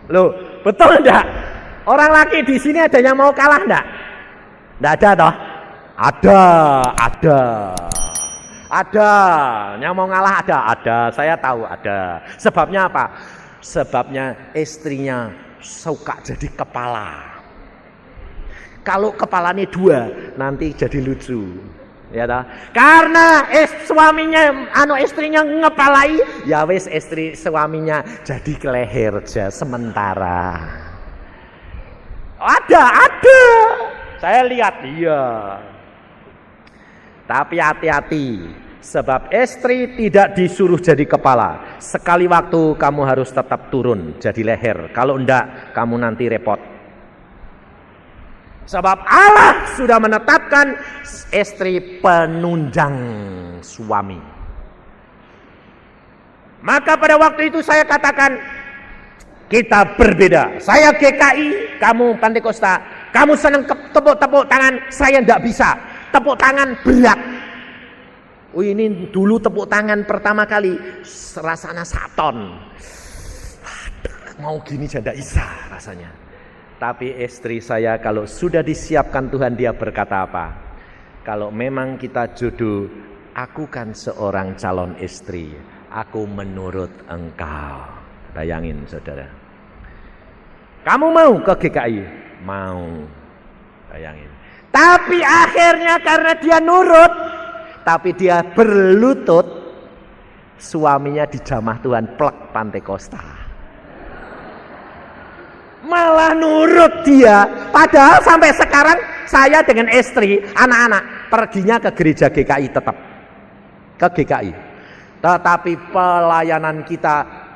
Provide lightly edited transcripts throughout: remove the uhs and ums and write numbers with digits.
Loh, betul enggak? Orang laki di sini ada yang mau kalah enggak? Enggak ada toh? Ada. Ada. Yang mau ngalah ada. Saya tahu ada. Sebabnya apa? Sebabnya istrinya suka jadi kepala. Kalau kepalanya dua, nanti jadi lucu. Ya toh? Karena suaminya istrinya ngepalai, ya wis istri suaminya jadi leher aja sementara. Ada. Saya lihat, iya. Tapi hati-hati, sebab istri tidak disuruh jadi kepala. Sekali waktu kamu harus tetap turun jadi leher. Kalau enggak, kamu nanti repot. Sebab Allah sudah menetapkan istri penunjang suami. Maka pada waktu itu saya katakan, kita berbeda. Saya GKI, kamu Pantekosta. Kamu senang tepuk-tepuk tangan, saya enggak bisa. Tepuk tangan berat. Ini dulu tepuk tangan pertama kali rasanya saton. Mau gini aja enggak bisa rasanya. Tapi istri saya kalau sudah disiapkan Tuhan, dia berkata apa? Kalau memang kita jodoh, aku kan seorang calon istri. Aku menurut engkau. Bayangin saudara. Kamu mau ke GKI? Mau. Bayangin. Tapi akhirnya karena dia nurut, tapi dia berlutut, suaminya dijamah Tuhan plek Pantekosta. Malah nurut dia. Padahal sampai sekarang saya dengan istri, anak-anak perginya ke gereja GKI tetap. Ke GKI. Tetapi pelayanan kita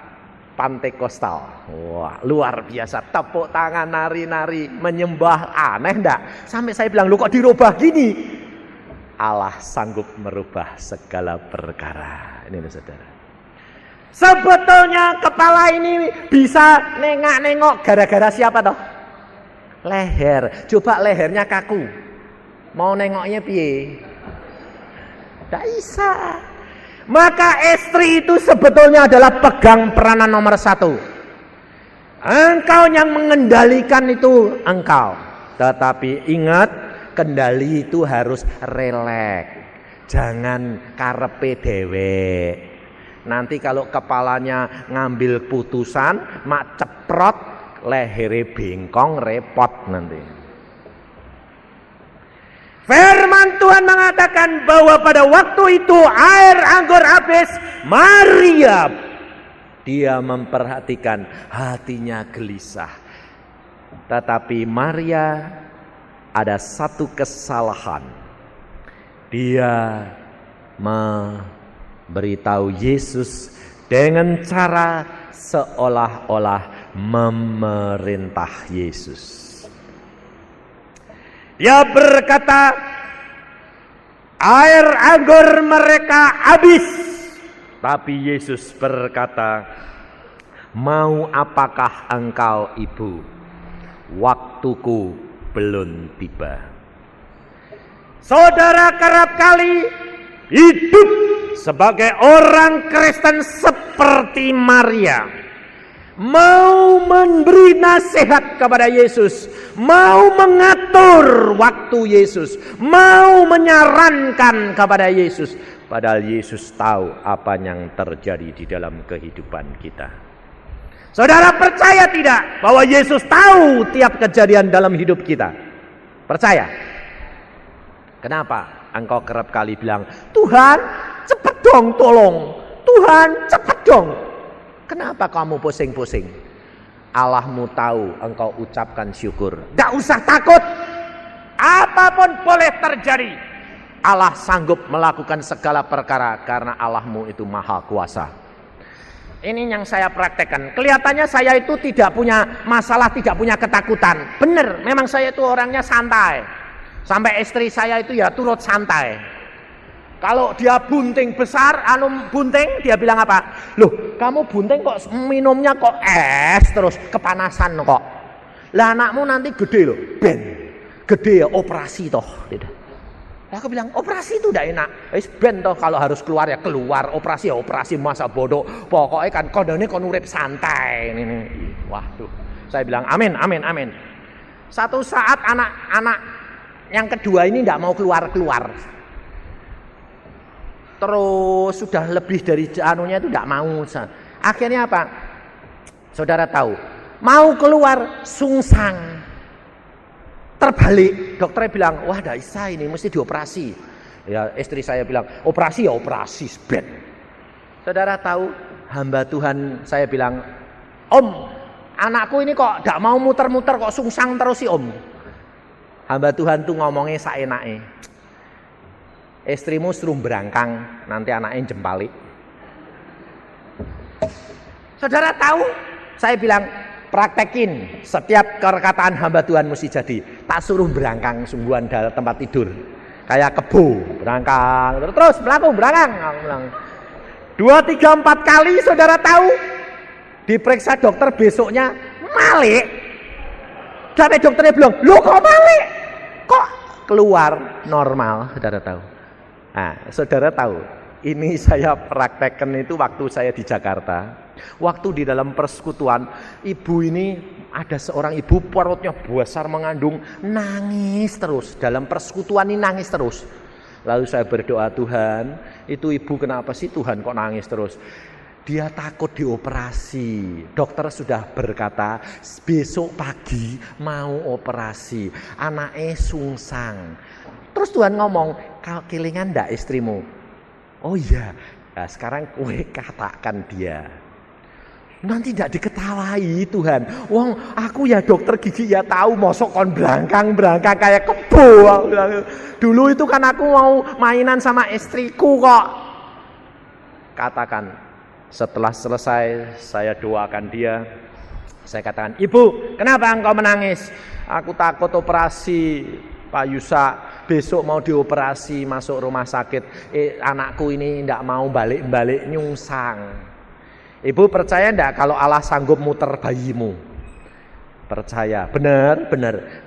Pantekostal. Wah, luar biasa. Tepuk tangan, nari-nari, menyembah. Aneh enggak? Sampai saya bilang, lu kok dirubah gini? Allah sanggup merubah segala perkara. Ini saudara. Sebetulnya kepala ini bisa nengok-nengok gara-gara siapa toh? Leher. Coba lehernya kaku. Mau nengoknya piye? Tidak bisa. Maka istri itu sebetulnya adalah pegang peranan nomor 1. Engkau yang mengendalikan itu engkau. Tetapi ingat, kendali itu harus rileks. Jangan karepe dewek. Nanti kalau kepalanya ngambil putusan, mak ceprot, lehere bengkong, repot nanti. Firman Tuhan mengatakan bahwa pada waktu itu air anggur habis, Maria, dia memperhatikan, hatinya gelisah. Tetapi Maria ada satu kesalahan. Dia beritahu Yesus dengan cara seolah-olah memerintah Yesus. Dia berkata, air anggur mereka habis. Tapi Yesus berkata, mau apakah engkau ibu? Waktuku belum tiba. Saudara kerap kali hidup sebagai orang Kristen seperti Maria, mau memberi nasihat kepada Yesus, mau mengatur waktu Yesus, mau menyarankan kepada Yesus, padahal Yesus tahu apa yang terjadi di dalam kehidupan kita. Saudara percaya tidak bahwa Yesus tahu tiap kejadian dalam hidup kita? Percaya? Kenapa engkau kerap kali bilang, Tuhan cepet dong tolong, Tuhan cepet dong. Kenapa kamu pusing-pusing? Allahmu tahu engkau ucapkan syukur. Gak usah takut. Apapun boleh terjadi. Allah sanggup melakukan segala perkara karena Allahmu itu maha kuasa. Ini yang saya praktekkan. Kelihatannya saya itu tidak punya masalah, tidak punya ketakutan. Benar, memang saya itu orangnya santai. Sampai istri saya itu ya turut santai. Kalau dia bunting besar, bunting, dia bilang apa? Loh, kamu bunting kok minumnya kok es terus, kepanasan kok. Lah anakmu nanti gede loh, ben. Gede ya, operasi toh. Aku bilang, operasi itu tidak enak. Ben toh kalau harus keluar ya keluar, operasi ya operasi, masa bodoh. Pokoknya kan kodenya kon urip santai. Ini. Waduh. Saya bilang, amin, amin, amin. Satu saat anak-anak yang kedua ini tidak mau keluar-keluar. Terus sudah lebih dari anunya itu tidak mau. Akhirnya apa? Saudara tahu, mau keluar sungsang. Terbalik, dokternya bilang, wah tidak bisa ini, mesti dioperasi. Ya istri saya bilang, operasi ya operasi, Ben. Saudara tahu, hamba Tuhan saya bilang, Om, anakku ini kok tidak mau muter-muter, kok sungsang terus sih Om. Hamba Tuhan tuh ngomongnya saenake. Istrimu suruh berangkang, nanti anaknya jempali. Saudara tahu, saya bilang, praktekin setiap perkataan hamba Tuhan mesti jadi. Tak suruh berangkang sungguhan dalam tempat tidur. Kayak kebo, berangkang. Terus melakukan berangkang. 2, 3, 4 kali saudara tahu. Diperiksa dokter besoknya, malik. Sampai dokternya bilang, loh kok malik? Kok keluar normal, saudara tahu. Nah, saudara tahu. Ini saya praktekkan itu waktu saya di Jakarta. Waktu di dalam persekutuan, ibu ini ada seorang ibu perutnya besar mengandung, nangis terus. Dalam persekutuan ini nangis terus. Lalu saya berdoa, Tuhan, itu ibu kenapa sih Tuhan kok nangis terus? Dia takut dioperasi. Dokter sudah berkata, besok pagi mau operasi. Anaknya sungsang. Terus Tuhan ngomong, kau kelingan ndak istrimu? Oh iya, nah, sekarang kue katakan dia. Nanti tidak diketawai Tuhan. Wong aku ya dokter gigi ya tahu mosok kon berangkang kayak kebo. Dulu itu kan aku mau mainan sama istriku kok. Katakan. Setelah selesai saya doakan dia. Saya katakan, Ibu kenapa engkau menangis? Aku takut operasi Pak Yusa. Besok mau dioperasi masuk rumah sakit. Anakku ini tidak mau balik-balik nyungsang. Ibu percaya enggak kalau Allah sanggup muter bayimu? Percaya, benar.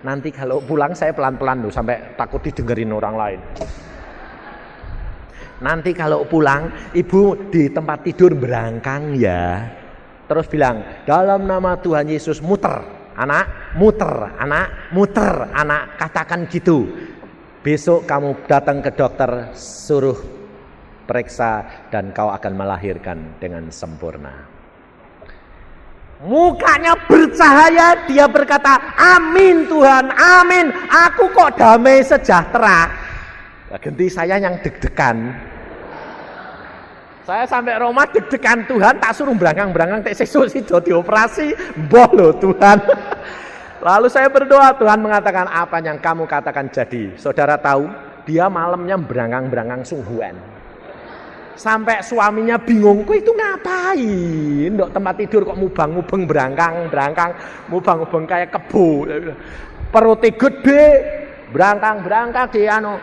Nanti kalau pulang saya pelan-pelan loh, sampai takut didengerin orang lain. Nanti kalau pulang, ibu di tempat tidur berangkang ya. Terus bilang, dalam nama Tuhan Yesus muter, anak, muter, anak, muter, anak. Katakan gitu. Besok kamu datang ke dokter, suruh periksa dan kau akan melahirkan dengan sempurna. Mukanya bercahaya, dia berkata, amin Tuhan, amin. Aku kok damai sejahtera. Ganti saya yang deg-degan. Saya sampai Roma deg-degan, Tuhan tak suruh berangkang-berangkang, tak sesuk sido dioperasi, mbah loh Tuhan. Lalu saya berdoa, Tuhan mengatakan apa yang kamu katakan jadi. Saudara tahu, dia malamnya berangkang-berangkang sungguhan. Sampai suaminya bingung, kok itu ngapain? Ndok tempat tidur kok mubang-mubeng berangkang, mubang-mubeng kayak kebo. Perutnya gede, berangkang di anu.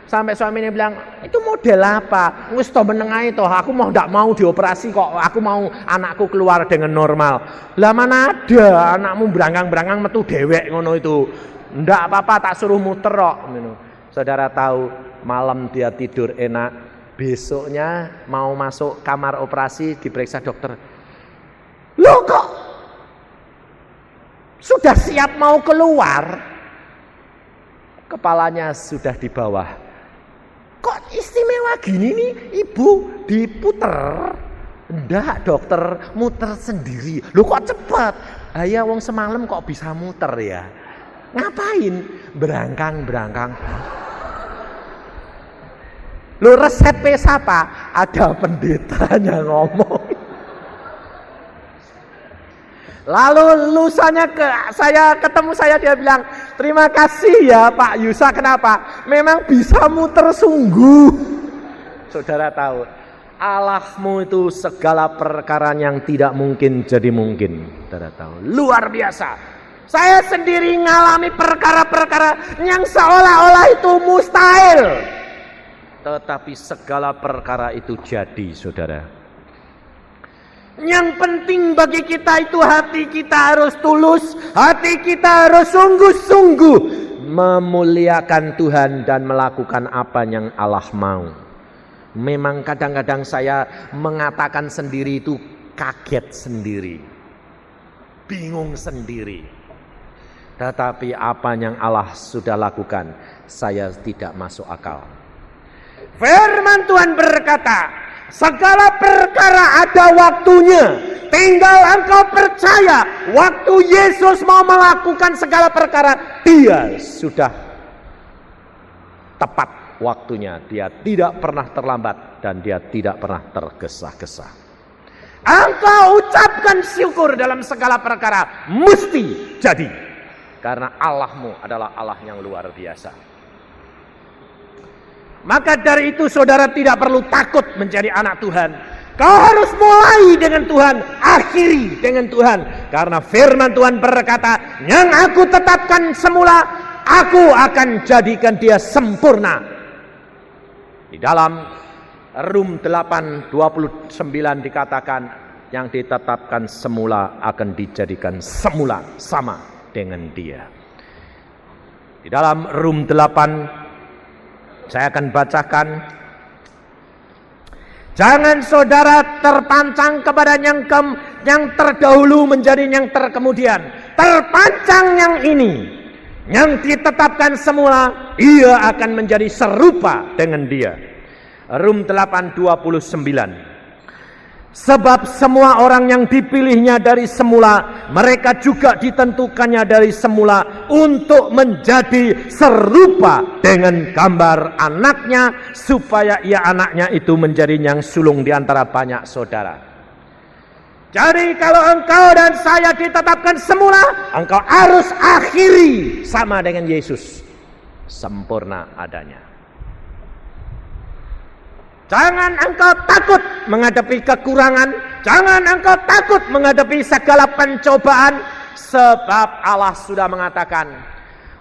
Sampai suaminya bilang, itu model apa? Wis to menengahi toh, aku ndak mau dioperasi kok. Aku mau anakku keluar dengan normal. Lah mana ada anakmu berangkang metu dewek ngono itu. Ndak apa-apa, tak suruh muter kok. Saudara tahu, malam dia tidur enak. Besoknya mau masuk kamar operasi diperiksa dokter. Loh kok sudah siap mau keluar, kepalanya sudah di bawah. Kok istimewa gini nih ibu, diputer? Enggak dokter, muter sendiri. Loh kok cepat? Ya wong semalam kok bisa muter ya? Ngapain? Berangkang. Lo resepnya siapa? Ada pendetanya ngomong. Lalu lusanya ketemu saya, dia bilang, terima kasih ya Pak Yusa. Kenapa? Memang bisa muter sungguh. Saudara tahu, Allahmu itu segala perkara yang tidak mungkin jadi mungkin. Saudara tahu, luar biasa. Saya sendiri ngalami perkara-perkara yang seolah-olah itu mustahil. Tetapi segala perkara itu jadi, saudara. Yang penting bagi kita itu hati kita harus tulus, hati kita harus sungguh-sungguh memuliakan Tuhan dan melakukan apa yang Allah mau. Memang kadang-kadang saya mengatakan sendiri itu kaget sendiri, bingung sendiri. Tetapi apa yang Allah sudah lakukan, saya tidak masuk akal. Firman Tuhan berkata, segala perkara ada waktunya. Tinggal engkau percaya, waktu Yesus mau melakukan segala perkara, dia sudah tepat waktunya. Dia tidak pernah terlambat dan dia tidak pernah tergesa-gesa. Engkau ucapkan syukur dalam segala perkara, mesti jadi. Karena Allahmu adalah Allah yang luar biasa. Maka dari itu saudara tidak perlu takut menjadi anak Tuhan. Kau harus mulai dengan Tuhan, akhiri dengan Tuhan. Karena firman Tuhan berkata, yang aku tetapkan semula, aku akan jadikan dia sempurna. Di dalam Rum 8:29 dikatakan, yang ditetapkan semula akan dijadikan semula sama dengan dia. Di dalam Rum 8, saya akan bacakan. Jangan saudara terpancang kepada yang terdahulu menjadi yang terkemudian. Terpancang yang ini, yang ditetapkan semula, ia akan menjadi serupa dengan dia. Rum 8:29. Sebab semua orang yang dipilihnya dari semula, mereka juga ditentukannya dari semula untuk menjadi serupa dengan gambar anaknya, supaya ia anaknya itu menjadi yang sulung di antara banyak saudara. Jadi kalau engkau dan saya ditetapkan semula, engkau harus akhiri sama dengan Yesus, sempurna adanya. Jangan engkau takut menghadapi kekurangan. Jangan engkau takut menghadapi segala pencobaan. Sebab Allah sudah mengatakan,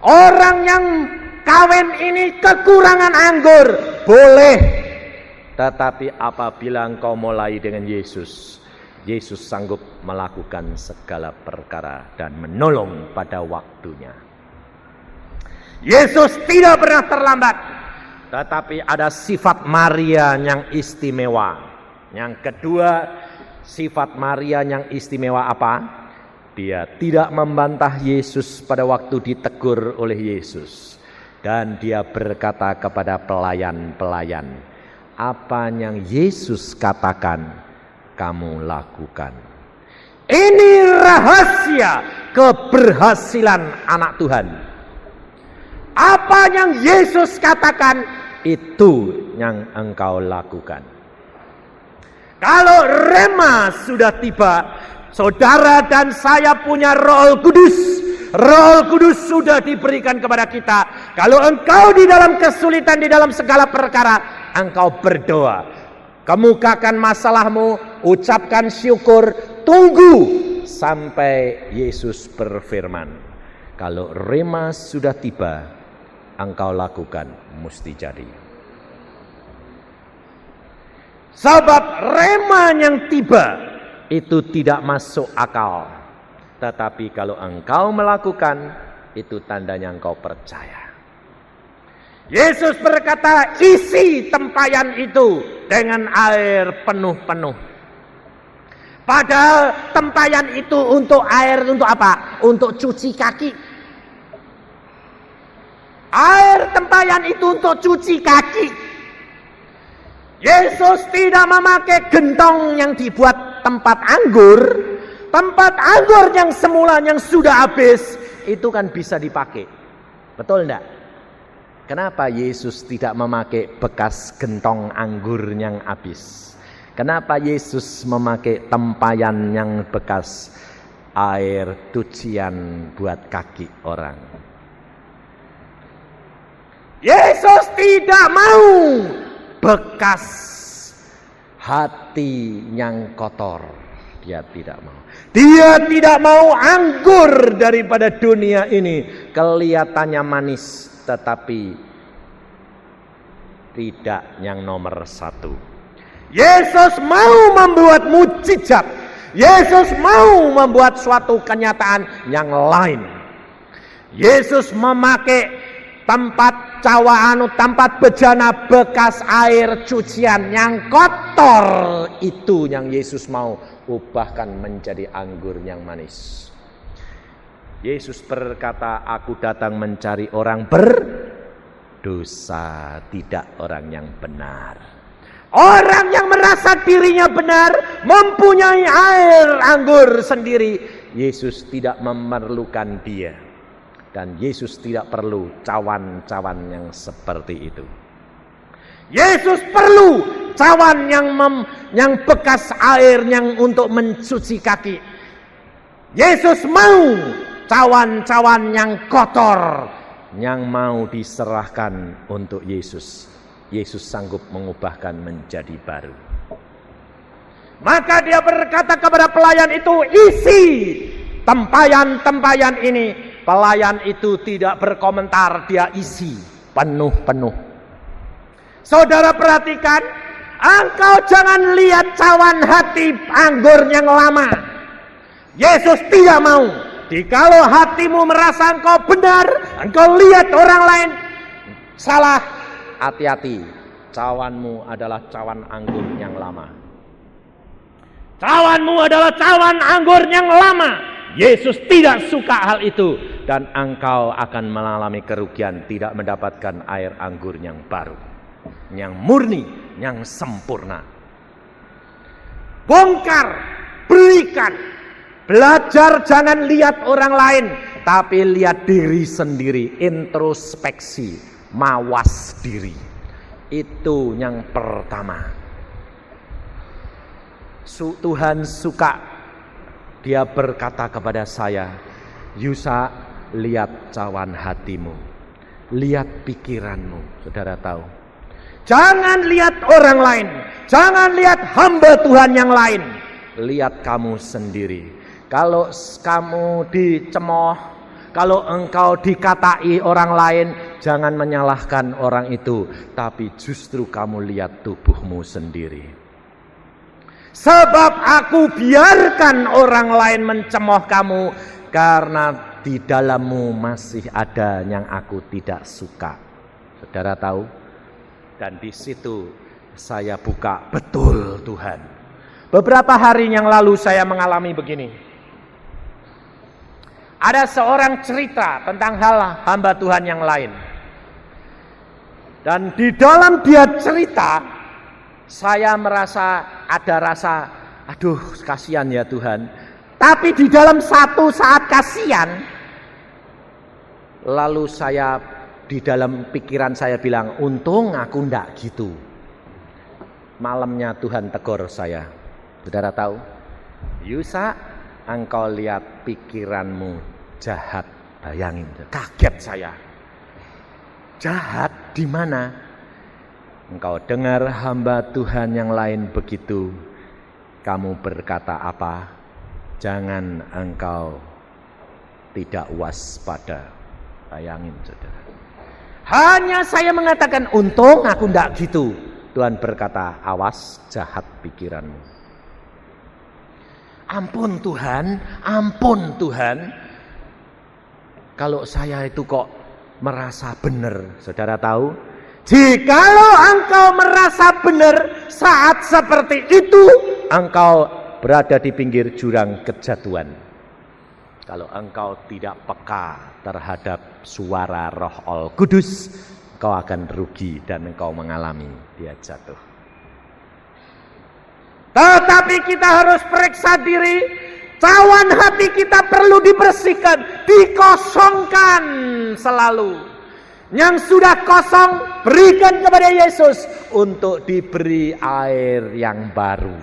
orang yang kawin ini kekurangan anggur, boleh. Tetapi apabila engkau mulai dengan Yesus, Yesus sanggup melakukan segala perkara dan menolong pada waktunya. Yesus tidak pernah terlambat. Tetapi ada sifat Maria yang istimewa. Yang kedua, sifat Maria yang istimewa apa? Dia tidak membantah Yesus pada waktu ditegur oleh Yesus. Dan dia berkata kepada pelayan-pelayan, apa yang Yesus katakan, kamu lakukan. Ini rahasia keberhasilan anak Tuhan. Apa yang Yesus katakan, itu yang engkau lakukan. Kalau rema sudah tiba, saudara dan saya punya Roh Kudus. Roh Kudus sudah diberikan kepada kita. Kalau engkau di dalam kesulitan, di dalam segala perkara, engkau berdoa, kemukakan masalahmu, ucapkan syukur, tunggu sampai Yesus berfirman. Kalau rema sudah tiba, engkau lakukan, mesti jadi. Sebab rema yang tiba itu tidak masuk akal. Tetapi kalau engkau melakukan, itu tandanya engkau percaya. Yesus berkata, isi tempayan itu dengan air penuh-penuh. Padahal tempayan itu untuk air, untuk apa? Untuk cuci kaki. Air tempayan itu untuk cuci kaki. Yesus tidak memakai gentong yang dibuat tempat anggur. Tempat anggur yang semula yang sudah habis, itu kan bisa dipakai. Betul enggak? Kenapa Yesus tidak memakai bekas gentong anggur yang habis? Kenapa Yesus memakai tempayan yang bekas air cucian buat kaki orang? Yesus tidak mau bekas hati yang kotor. Dia tidak mau. Dia tidak mau anggur daripada dunia ini. Kelihatannya manis, tetapi tidak yang nomor satu. Yesus mau membuat mukjizat. Yesus mau membuat suatu kenyataan yang lain. Yesus memakai tempat bejana bekas air cucian yang kotor, itu yang Yesus mau ubahkan menjadi anggur yang manis. Yesus berkata, aku datang mencari orang berdosa, tidak orang yang benar. Orang yang merasa dirinya benar, mempunyai air anggur sendiri, Yesus tidak memerlukan dia. Dan Yesus tidak perlu cawan-cawan yang seperti itu. Yesus perlu cawan yang bekas air yang untuk mencuci kaki. Yesus mau cawan-cawan yang kotor yang mau diserahkan untuk Yesus. Yesus sanggup mengubahkan menjadi baru. Maka dia berkata kepada pelayan itu, isi tempayan-tempayan ini. Pelayan itu tidak berkomentar, dia isi penuh-penuh. Saudara perhatikan, engkau jangan lihat cawan hati anggur yang lama. Yesus tidak mau. Jikalau hatimu merasa engkau benar, engkau lihat orang lain salah, hati-hati. Cawanmu adalah cawan anggur yang lama. Cawanmu adalah cawan anggur yang lama. Yesus tidak suka hal itu, dan engkau akan mengalami kerugian, tidak mendapatkan air anggur yang baru, yang murni, yang sempurna. Bongkar, berikan, belajar, jangan lihat orang lain, tapi lihat diri sendiri, introspeksi, mawas diri. Itu yang pertama. Tuhan suka. Dia berkata kepada saya, Yusa, lihat cawan hatimu, lihat pikiranmu. Saudara tahu, jangan lihat orang lain, jangan lihat hamba Tuhan yang lain, lihat kamu sendiri. Kalau kamu dicemooh, kalau engkau dikatai orang lain, jangan menyalahkan orang itu, tapi justru kamu lihat tubuhmu sendiri. Sebab aku biarkan orang lain mencemooh kamu, karena di dalammu masih ada yang aku tidak suka. Saudara tahu? Dan di situ saya buka, betul Tuhan. Beberapa hari yang lalu saya mengalami begini. Ada seorang cerita tentang hal hamba Tuhan yang lain. Dan di dalam dia cerita, saya merasa ada rasa, aduh kasihan ya Tuhan. Tapi di dalam satu saat kasihan, lalu saya di dalam pikiran saya bilang, untung aku ndak gitu. Malamnya Tuhan tegur saya. Saudara tahu, Yusa, engkau lihat pikiranmu jahat. Bayangin, kaget saya. Jahat di mana? Engkau dengar hamba Tuhan yang lain begitu, kamu berkata apa? Jangan engkau tidak waspada. Bayangin saudara. Hanya saya mengatakan, untung aku tidak gitu. Tuhan berkata, awas, jahat pikiranmu. Ampun Tuhan, ampun Tuhan. Kalau saya itu kok merasa benar, saudara tahu? Jikalau engkau merasa benar saat seperti itu, engkau berada di pinggir jurang kejatuhan. Kalau engkau tidak peka terhadap suara Roh Al-Kudus, engkau akan rugi dan engkau mengalami dia jatuh. Tetapi kita harus periksa diri, cawan hati kita perlu dibersihkan, dikosongkan selalu. Yang sudah kosong, berikan kepada Yesus untuk diberi air yang baru.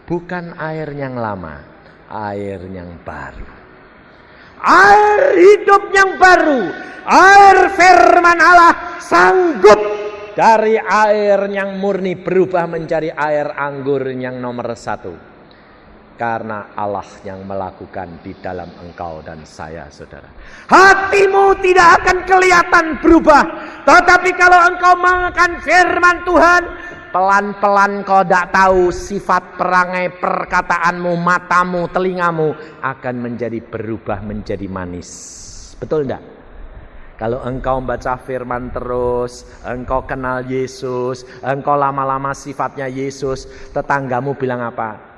Bukan air yang lama, air yang baru. Air hidup yang baru, air firman Allah sanggup dari air yang murni berubah menjadi air anggur yang nomor 1. Karena Allah yang melakukan di dalam engkau dan saya, saudara. Hatimu tidak akan kelihatan berubah. Tetapi kalau engkau makan firman Tuhan, pelan-pelan kau tidak tahu sifat perangai perkataanmu, matamu, telingamu akan menjadi berubah menjadi manis. Betul enggak? Kalau engkau baca firman terus, engkau kenal Yesus, engkau lama-lama sifatnya Yesus, tetanggamu bilang apa?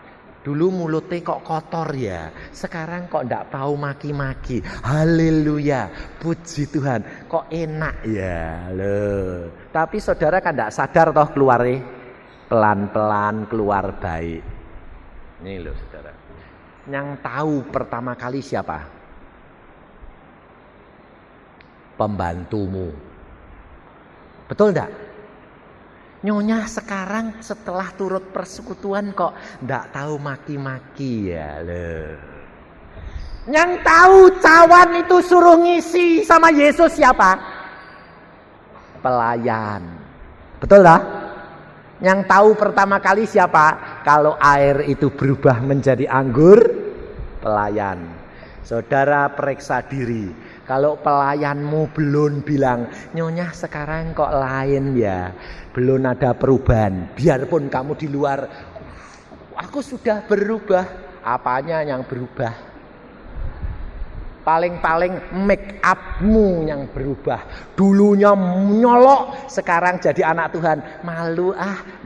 Dulu mulutnya kok kotor ya, sekarang kok enggak tahu maki-maki. Haleluya, puji Tuhan, kok enak ya loh. Tapi saudara kan enggak sadar toh keluarnya pelan-pelan keluar baik. Ini loh saudara. Yang tahu pertama kali siapa? Pembantumu. Betul enggak? Nyonya sekarang setelah turut persekutuan kok enggak tahu maki-maki ya loh. Yang tahu cawan itu suruh ngisi sama Yesus siapa? Pelayan. Betul enggak? Yang tahu pertama kali siapa? Kalau air itu berubah menjadi anggur, pelayan. Saudara periksa diri. Kalau pelayanmu belum bilang, nyonya sekarang kok lain ya, belum ada perubahan. Biarpun kamu di luar, aku sudah berubah. Apanya yang berubah? Paling-paling make upmu yang berubah. Dulunya nyolok, sekarang jadi anak Tuhan. Malu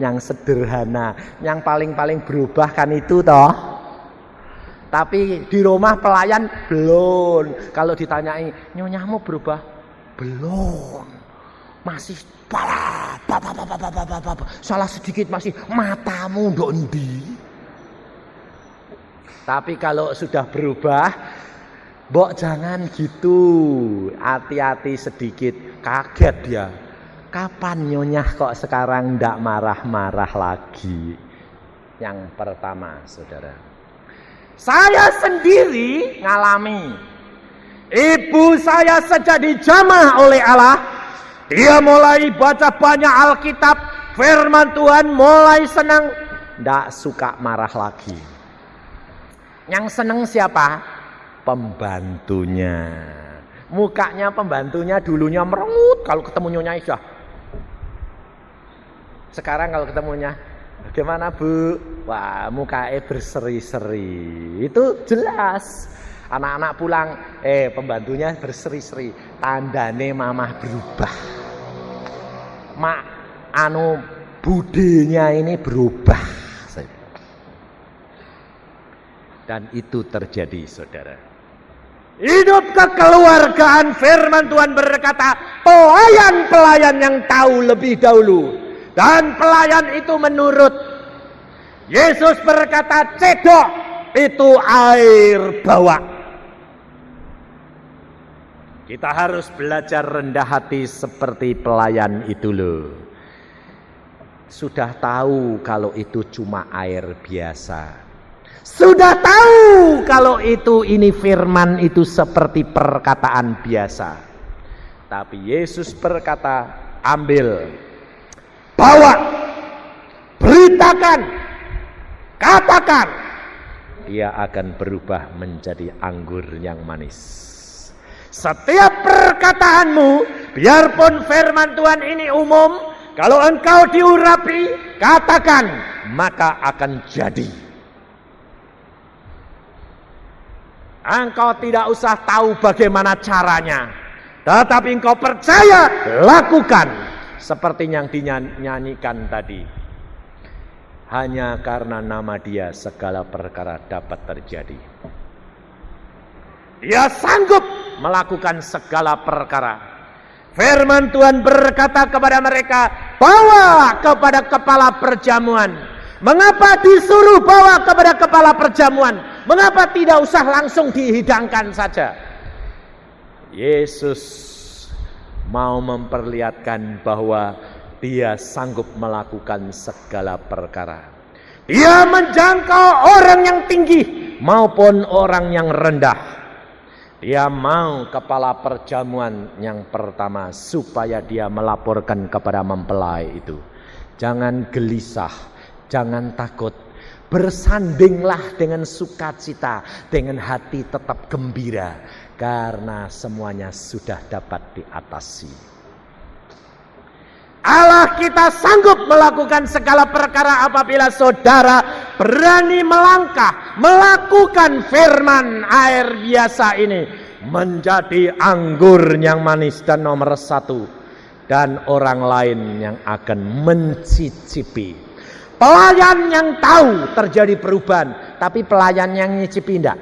yang sederhana. Yang paling-paling berubah kan itu toh. Tapi di rumah pelayan belum. Kalau ditanyai, nyonyamu berubah? Belum. Masih salah sedikit masih matamu dondi. Tapi kalau sudah berubah, mbok jangan gitu. Hati-hati sedikit, kaget dia. Kapan nyonyah kok sekarang ndak marah-marah lagi? Yang pertama, saudara. Saya sendiri ngalami. Ibu saya sejak dijamah oleh Allah, dia mulai baca banyak Alkitab, firman Tuhan, mulai senang, ndak suka marah lagi. Yang senang siapa? Pembantunya. Mukanya pembantunya dulunya merengut kalau ketemu Nyonya Aisyah. Sekarang kalau ketemunya, bagaimana Bu? Wah, mukanya berseri-seri. Itu jelas. Anak-anak pulang, pembantunya berseri-seri. Tandane mamah berubah. Budenya ini berubah. Dan itu terjadi, saudara. Hidup kekeluargaan, firman Tuhan berkata, pelayan-pelayan yang tahu lebih dahulu. Dan pelayan itu menurut. Yesus berkata, cedok itu air bawa. Kita harus belajar rendah hati seperti pelayan itu loh. Sudah tahu kalau itu cuma air biasa. Sudah tahu kalau ini firman itu seperti perkataan biasa. Tapi Yesus berkata, ambil, bawa, beritakan, katakan, dia akan berubah menjadi anggur yang manis. Setiap perkataanmu, biarpun firman Tuhan ini umum, kalau engkau diurapi, katakan, maka akan jadi. Engkau tidak usah tahu bagaimana caranya, tetapi engkau percaya, lakukan. Seperti yang dinyanyikan tadi. Hanya karena nama dia segala perkara dapat terjadi. Dia sanggup melakukan segala perkara. Firman Tuhan berkata kepada mereka, bawa kepada kepala perjamuan. Mengapa disuruh bawa kepada kepala perjamuan? Mengapa tidak usah langsung dihidangkan saja? Yesus mau memperlihatkan bahwa dia sanggup melakukan segala perkara. Dia menjangkau orang yang tinggi maupun orang yang rendah. Dia mau kepala perjamuan yang pertama supaya dia melaporkan kepada mempelai itu. Jangan gelisah, jangan takut. Bersandinglah dengan sukacita, dengan hati tetap gembira, karena semuanya sudah dapat diatasi. Allah kita sanggup melakukan segala perkara apabila saudara berani melangkah, melakukan firman air biasa ini. menjadi anggur yang manis dan nomor satu, dan orang lain yang akan mencicipi. Pelayan yang tahu terjadi perubahan, tapi pelayan yang nyicipi enggak.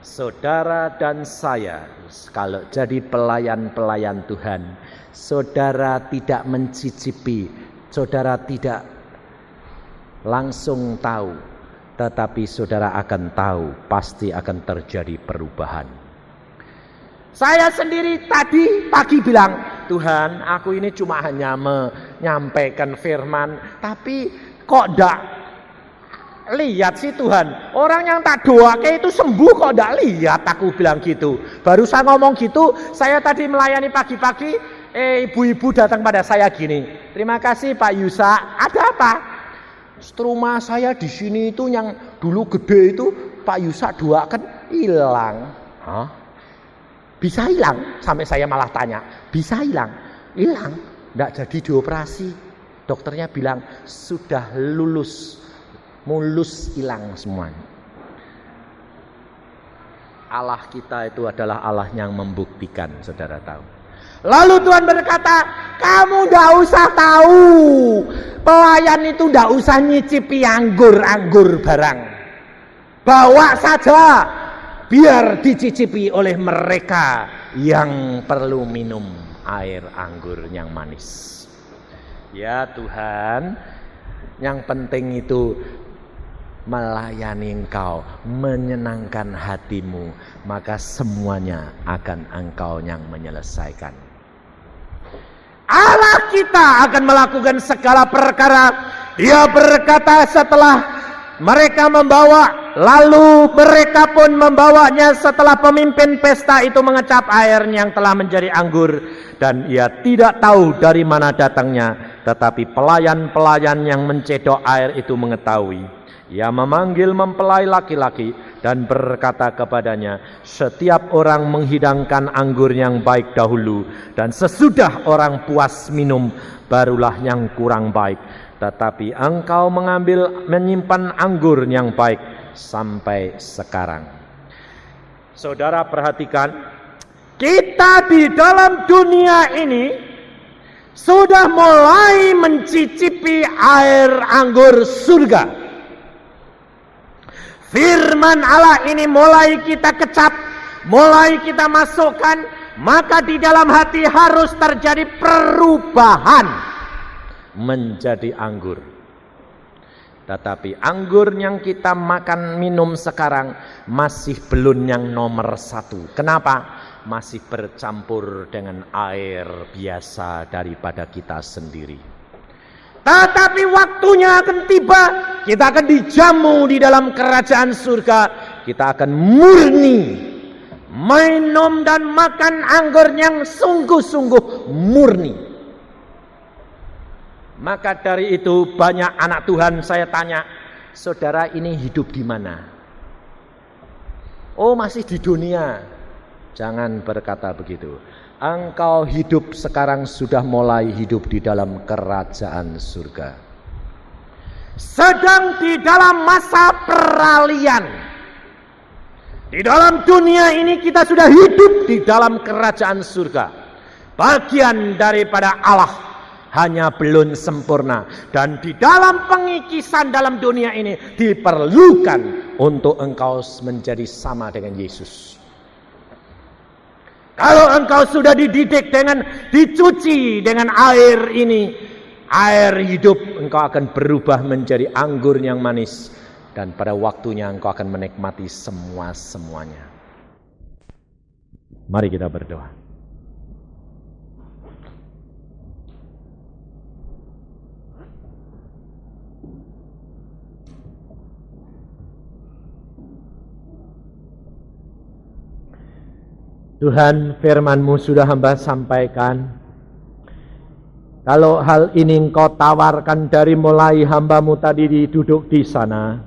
Saudara dan saya, kalau jadi pelayan-pelayan Tuhan, saudara tidak mencicipi, saudara tidak langsung tahu, tetapi saudara akan tahu, pasti akan terjadi perubahan. Saya sendiri tadi pagi bilang, Tuhan, aku ini cuma hanya menyampaikan firman, tapi kok enggak lihat sih Tuhan, orang yang tak doake itu sembuh kok enggak lihat, aku bilang gitu. Baru saya ngomong gitu, saya tadi melayani pagi-pagi, ibu-ibu datang pada saya gini, terima kasih Pak Yusa, ada apa? Rumah saya di sini itu yang dulu gede itu Pak Yusa doakan hilang. Hah? Bisa hilang? Sampai saya malah tanya, bisa hilang? Hilang? Enggak jadi dioperasi. Dokternya bilang sudah mulus hilang semuanya. Allah kita itu adalah Allah yang membuktikan, saudara tahu. Lalu Tuhan berkata, kamu tidak usah tahu, pelayan itu tidak usah nyicipi anggur barang, bawa saja, biar dicicipi oleh mereka yang perlu minum air anggur yang manis. Ya Tuhan, yang penting itu melayani Engkau, menyenangkan hatimu, maka semuanya akan Engkau yang menyelesaikan. Allah kita akan melakukan segala perkara. Dia berkata setelah mereka membawa, lalu mereka pun membawanya setelah pemimpin pesta itu mengecap air yang telah menjadi anggur, dan ia tidak tahu dari mana datangnya, tetapi pelayan-pelayan yang mencedok air itu mengetahui. Ia memanggil mempelai laki-laki dan berkata kepadanya, setiap orang menghidangkan anggur yang baik dahulu, dan sesudah orang puas minum, barulah yang kurang baik. Tetapi engkau menyimpan anggur yang baik sampai sekarang. Saudara perhatikan, kita di dalam dunia ini sudah mulai mencicipi air anggur surga. Firman Allah ini mulai kita kecap, mulai kita masukkan, maka di dalam hati harus terjadi perubahan menjadi anggur. Tetapi anggur yang kita makan minum sekarang masih belum yang nomor satu. Kenapa? Masih bercampur dengan air biasa daripada kita sendiri. Tetapi waktunya akan tiba, kita akan dijamu di dalam kerajaan surga. Kita akan murni minum dan makan anggur yang sungguh-sungguh murni. Maka dari itu banyak anak Tuhan saya tanya, saudara ini hidup di mana? Oh, masih di dunia. Jangan berkata begitu. Engkau hidup sekarang sudah mulai hidup di dalam kerajaan surga. Sedang di dalam masa peralihan. Di dalam dunia ini kita sudah hidup di dalam kerajaan surga. Bagian daripada Allah, hanya belum sempurna. Dan di dalam pengikisan dalam dunia ini diperlukan untuk engkau menjadi sama dengan Yesus. Kalau engkau sudah dididik dengan dicuci dengan air ini, air hidup, engkau akan berubah menjadi anggur yang manis, dan pada waktunya engkau akan menikmati semuanya. Mari kita berdoa. Tuhan, firman-Mu sudah hamba sampaikan. Kalau hal ini Engkau tawarkan dari mulai hamba-Mu tadi duduk di sana,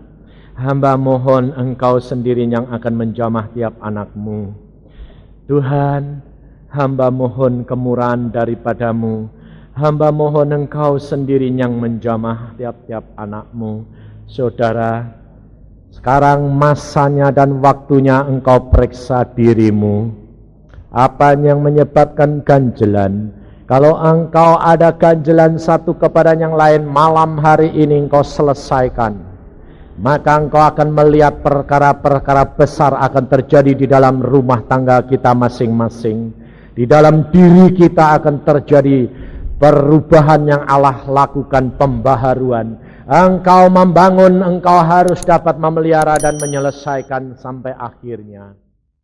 hamba mohon Engkau sendiri yang akan menjamah tiap anak-Mu. Tuhan, hamba mohon kemurahan daripada-Mu. Hamba mohon Engkau sendiri yang menjamah tiap-tiap anak-Mu. Saudara, Sekarang masanya dan waktunya engkau periksa dirimu. Apa yang menyebabkan ganjelan? Kalau engkau ada ganjelan satu kepada yang lain, malam hari ini engkau selesaikan. Maka engkau akan melihat perkara-perkara besar akan terjadi di dalam rumah tangga kita masing-masing. Di dalam diri kita akan terjadi perubahan yang Allah lakukan, pembaharuan. Engkau membangun, engkau harus dapat memelihara dan menyelesaikan sampai akhirnya.